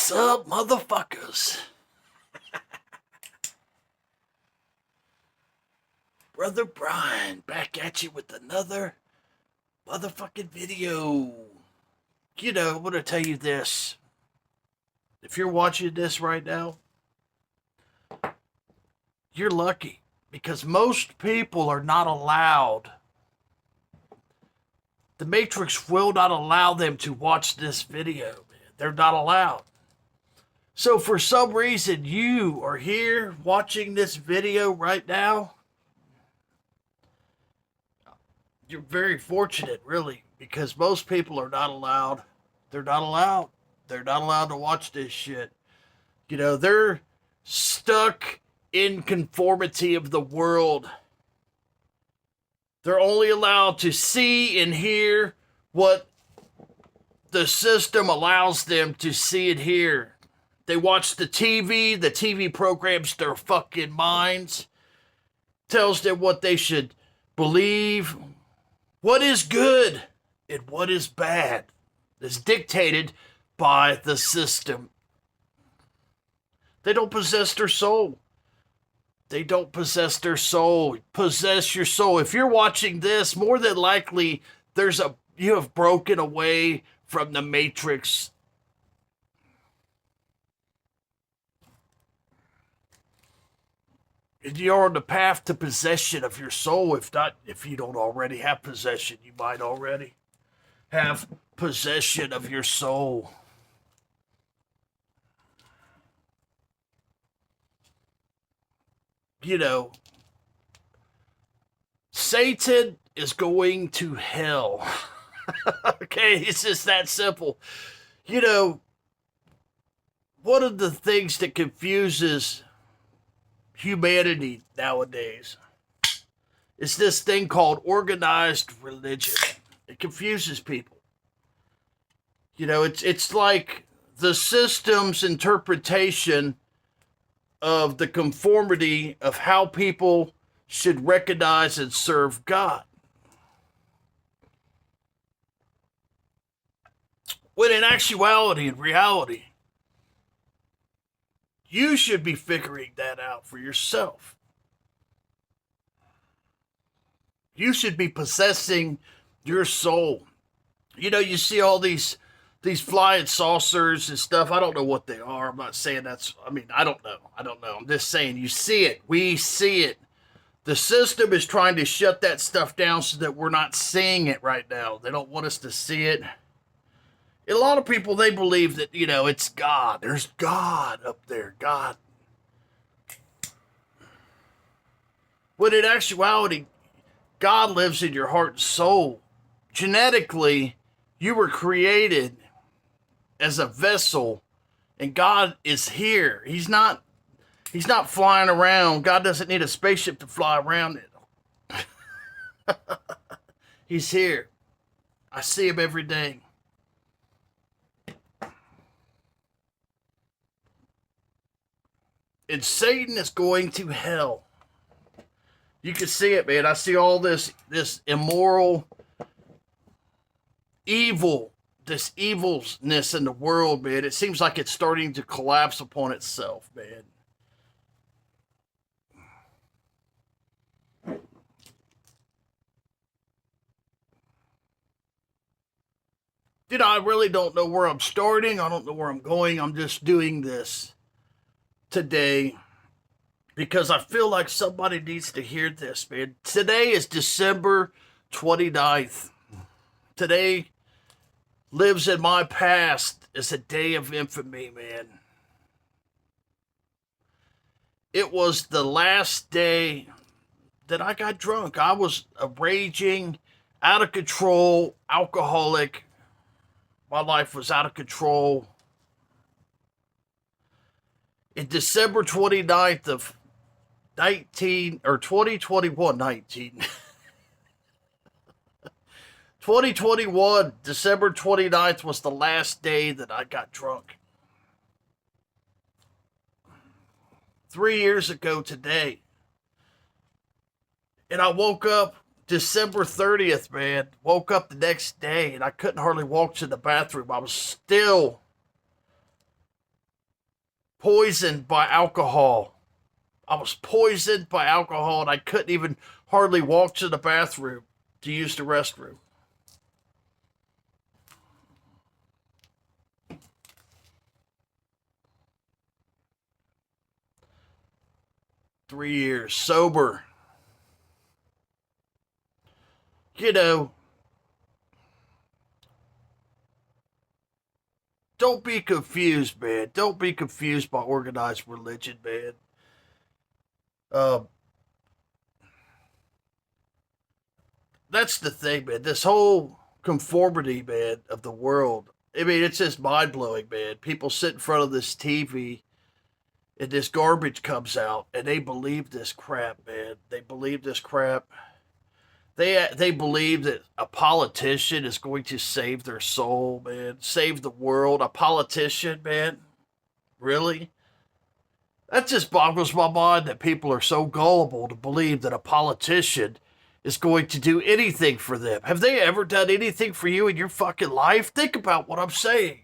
What's up, motherfuckers? Brother Brian back at you with another motherfucking video. You know, I want to tell you this. If you're watching this right now, you're lucky because most people are not allowed. The Matrix will not allow them to watch this video, man. They're not allowed. So for some reason, you are here watching this video right now. You're very fortunate, really, because most people are not allowed. They're not allowed. They're not allowed to watch this shit. You know, they're stuck in conformity of the world. They're only allowed to see and hear what the system allows them to see and hear. They watch the TV programs their fucking minds, tells them what they should believe, what is good and what is bad is dictated by the system. They don't possess their soul. They don't possess their soul. Possess your soul. If you're watching this, more than likely you have broken away from the Matrix. And you're on the path to possession of your soul. If you don't already have possession, you might already have possession of your soul. You know, Satan is going to hell. Okay, it's just that simple. You know, one of the things that confuses humanity nowadays is this thing called organized religion. It confuses people. You know, it's like the system's interpretation of the conformity of how people should recognize and serve God. When in actuality and reality, you should be figuring that out for yourself. You should be possessing your soul. You know, you see all these flying saucers and stuff. I don't know what they are. I'm not saying I don't know. I'm just saying you see it. We see it. The system is trying to shut that stuff down so that we're not seeing it right now. They don't want us to see it. A lot of people, they believe that, you know, it's God. There's God up there. God. When in actuality, God lives in your heart and soul. Genetically, you were created as a vessel, and God is here. He's not flying around. God doesn't need a spaceship to fly around it. He's here. I see him every day. And Satan is going to hell. You can see it, man. I see all this immoral evil, this evilness in the world, man. It seems like it's starting to collapse upon itself, man. You know, I really don't know where I'm starting. I don't know where I'm going. I'm just doing this today because I feel like somebody needs to hear this, man. Today is December 29th. Today lives in my past as a day of infamy, man. It was the last day that I got drunk. I was a raging, out of control alcoholic. My life was out of control. In December 29th of 2021, December 29th was the last day that I got drunk. 3 years ago today. And I woke up December 30th, man. Woke up the next day and I couldn't hardly walk to the bathroom. I was still poisoned by alcohol. I was poisoned by alcohol, and I couldn't even hardly walk to the bathroom to use the restroom. Three years sober. You know, don't be confused, man. Don't be confused by organized religion, man. Um, that's the thing, man. This whole conformity, man, of the world. I mean, it's just mind blowing, man. People sit in front of this TV and this garbage comes out and they believe this crap, man. They believe this crap. They believe that a politician is going to save their soul, man. Save the world. A politician, man. Really? That just boggles my mind that people are so gullible to believe that a politician is going to do anything for them. Have they ever done anything for you in your fucking life? Think about what I'm saying.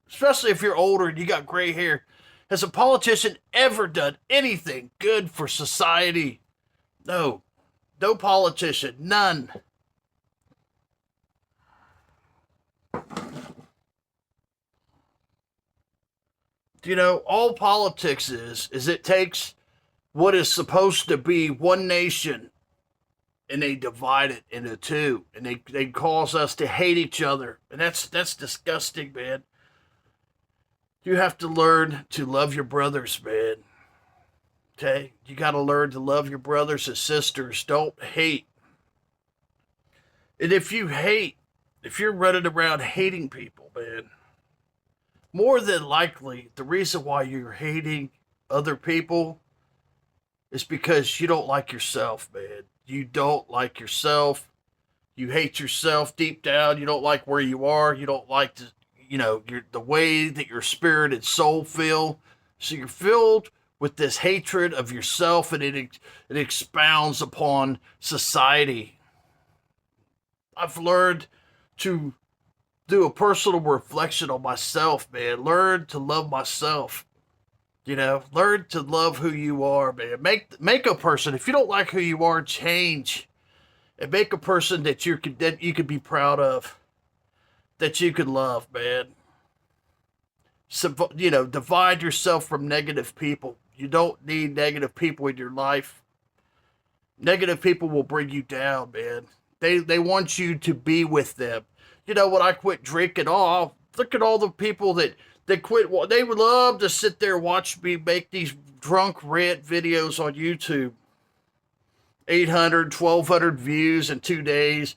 Especially if you're older and you got gray hair. Has a politician ever done anything good for society? No. No politician. None. You know, all politics is it takes what is supposed to be one nation and they divide it into two and they cause us to hate each other. And that's disgusting, man. You have to learn to love your brothers, man. Okay? You got to learn to love your brothers and sisters. Don't hate. And if you hate, if you're running around hating people, man, more than likely the reason why you're hating other people is because you don't like yourself, man. You don't like yourself. You hate yourself deep down. You don't like where you are. You don't like the way that your spirit and soul feel. So you're filled with this hatred of yourself, and it expounds upon society. I've learned to do a personal reflection on myself, man. Learn to love myself. Learn to love who you are, man. Make a person. If you don't like who you are, change, and make a person that you could be proud of, that you could love, man. So, divide yourself from negative people. You don't need negative people in your life. Negative people will bring you down, man. They want you to be with them. When I quit drinking, look at all the people that quit. They would love to sit there and watch me make these drunk rant videos on YouTube. 800, 1,200 views in 2 days.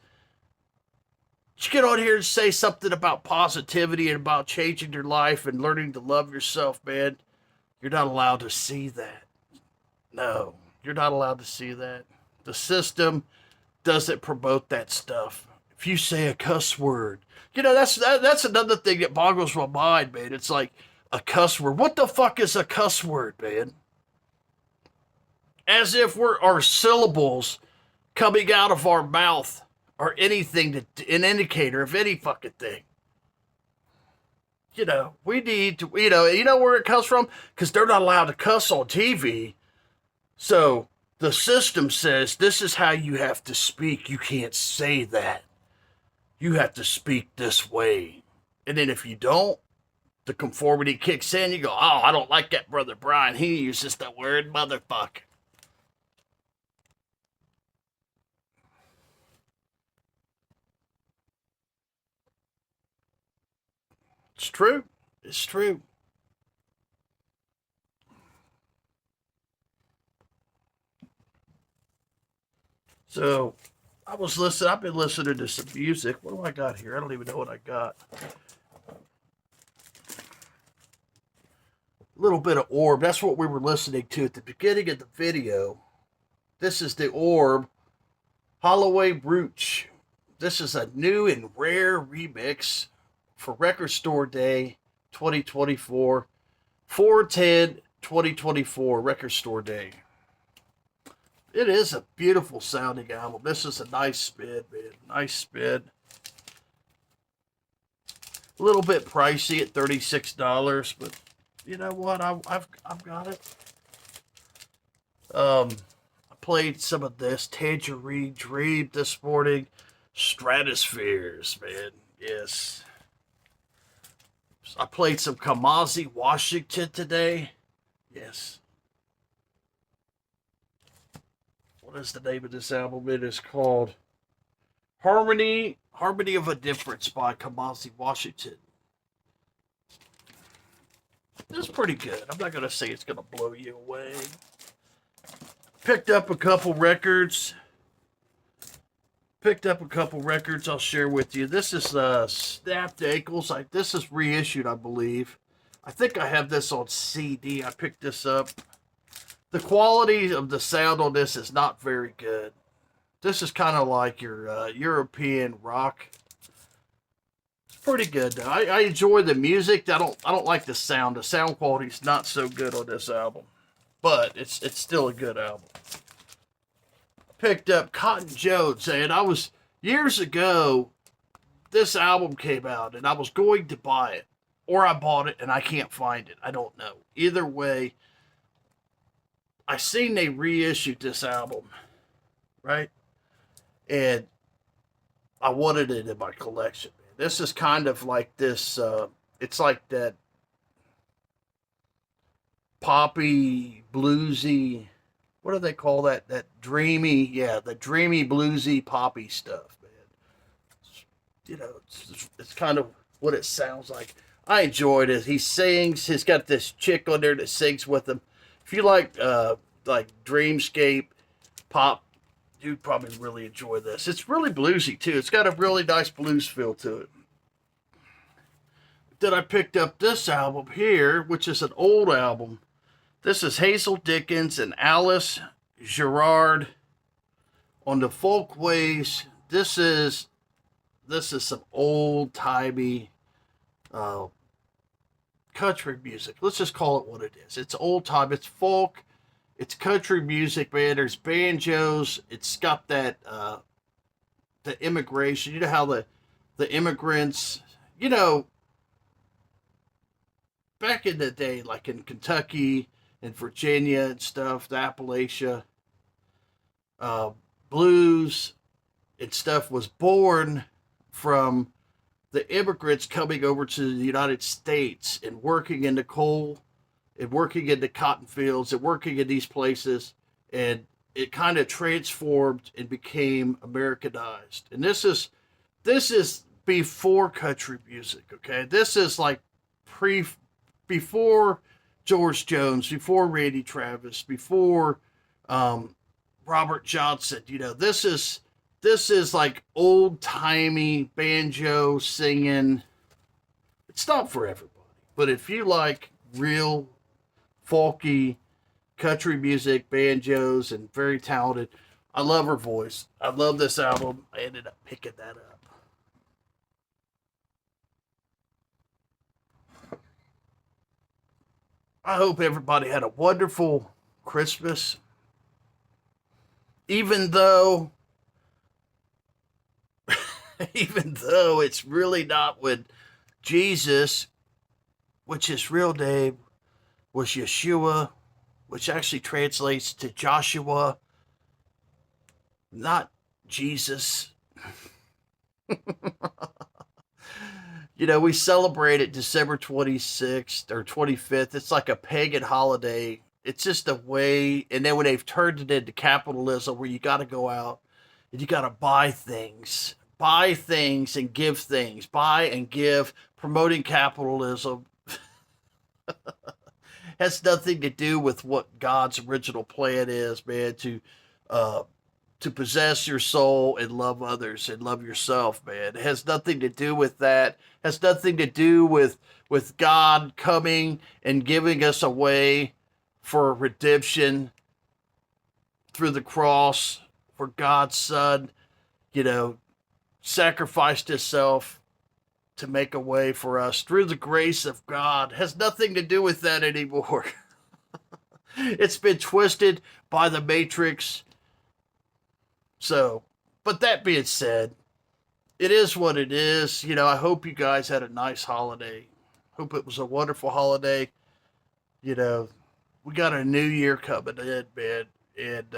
Just get on here and say something about positivity and about changing your life and learning to love yourself, man. You're not allowed to see that. No, you're not allowed to see that. The system doesn't promote that stuff. If you say a cuss word, that's another thing that boggles my mind, man. It's like a cuss word. What the fuck is a cuss word, man? As if our syllables coming out of our mouth or anything an indicator of any fucking thing. We need to, where it comes from? Because they're not allowed to cuss on TV. So the system says this is how you have to speak. You can't say that. You have to speak this way. And then if you don't, the conformity kicks in. You go, oh, I don't like that brother Brian. He uses the word motherfucker. It's true. It's true. So, I've been listening to some music. What do I got here? I don't even know what I got. A little bit of Orb. That's what we were listening to at the beginning of the video. This is the Orb Holloway Brooch. This is a new and rare remix for Record Store Day 2024. 4/10/2024 Record Store Day. It is a beautiful sounding album. This is a nice spin, man. Nice spin. A little bit pricey at $36, but You know what? I've got it. I played some of this Tangerine Dream this morning. Stratospheres, man. Yes. I played some Kamasi Washington today. Yes. What is the name of this album? It is called Harmony of a Difference by Kamasi Washington. It's pretty good. I'm not gonna say it's gonna blow you away. Picked up a couple records. I'll share with you. This is Snapped Ankles. This is reissued, I believe. I think I have this on CD. I picked this up. The quality of the sound on this is not very good. This is kind of like your European rock. It's pretty good though. I enjoy the music. I don't like the sound. The sound quality is not so good on this album, but it's still a good album. Picked up Cotton Jones, and I was years ago. This album came out, and I was going to buy it, or I bought it and I can't find it. I don't know. Either way, I seen they reissued this album, right? And I wanted it in my collection. This is kind of like this. It's like that poppy, bluesy. What do they call that? That dreamy, yeah, the dreamy, bluesy, poppy stuff, man. You know, it's kind of what it sounds like. I enjoyed it. He sings. He's got this chick on there that sings with him. If you like dreamscape pop, you'd probably really enjoy this. It's really bluesy too. It's got a really nice blues feel to it. Then I picked up this album here, which is an old album. This is Hazel Dickens and Alice Gerrard on the Folkways. This is some old timey country music. Let's just call it what it is. It's old time. It's folk. It's country music, man. There's banjos. It's got that the immigration. You know how the immigrants. You know, back in the day, like in Kentucky and Virginia and stuff, the Appalachia blues and stuff was born from the immigrants coming over to the United States and working in the coal and working in the cotton fields and working in these places, and it kind of transformed and became Americanized. And this is before country music, okay? This is like before George Jones, before Randy Travis, before Robert Johnson. You know, this is like old timey banjo singing. It's not for everybody, but if you like real folky country music, banjos, and very talented, I love her voice. I love this album. I ended up picking that up. I hope everybody had a wonderful Christmas. Even though even though it's really not when Jesus, which his real name was Yeshua, which actually translates to Joshua, not Jesus. You know, we celebrate it December 26th or 25th. It's like a pagan holiday. It's just a way. And then when they've turned it into capitalism, where you got to go out and you got to buy things and give things, buy and give, promoting capitalism. Has nothing to do with what God's original plan is, man, to possess your soul and love others and love yourself, man. It has nothing to do with that. It has nothing to do with God coming and giving us a way for redemption through the cross, for God's Son, you know, sacrificed himself to make a way for us through the grace of God. It has nothing to do with that anymore. It's been twisted by the Matrix. So, but that being said, it is what it is. You know, I hope you guys had a nice holiday. Hope it was a wonderful holiday. You know, we got a new year coming in, man. And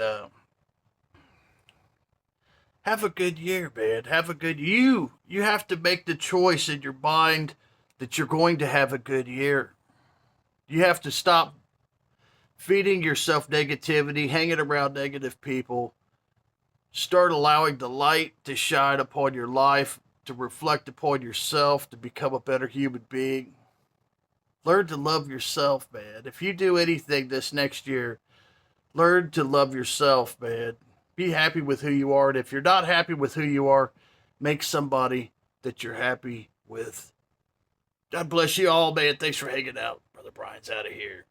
have a good year, man. Have a good you have to make the choice in your mind that you're going to have a good year. You have to stop feeding yourself negativity, hanging around negative people. Start allowing the light to shine upon your life, to reflect upon yourself, to become a better human being. Learn to love yourself, man. If you do anything this next year, learn to love yourself, man. Be happy with who you are. And if you're not happy with who you are, make somebody that you're happy with. God bless you all, man. Thanks for hanging out. Brother Brian's out of here.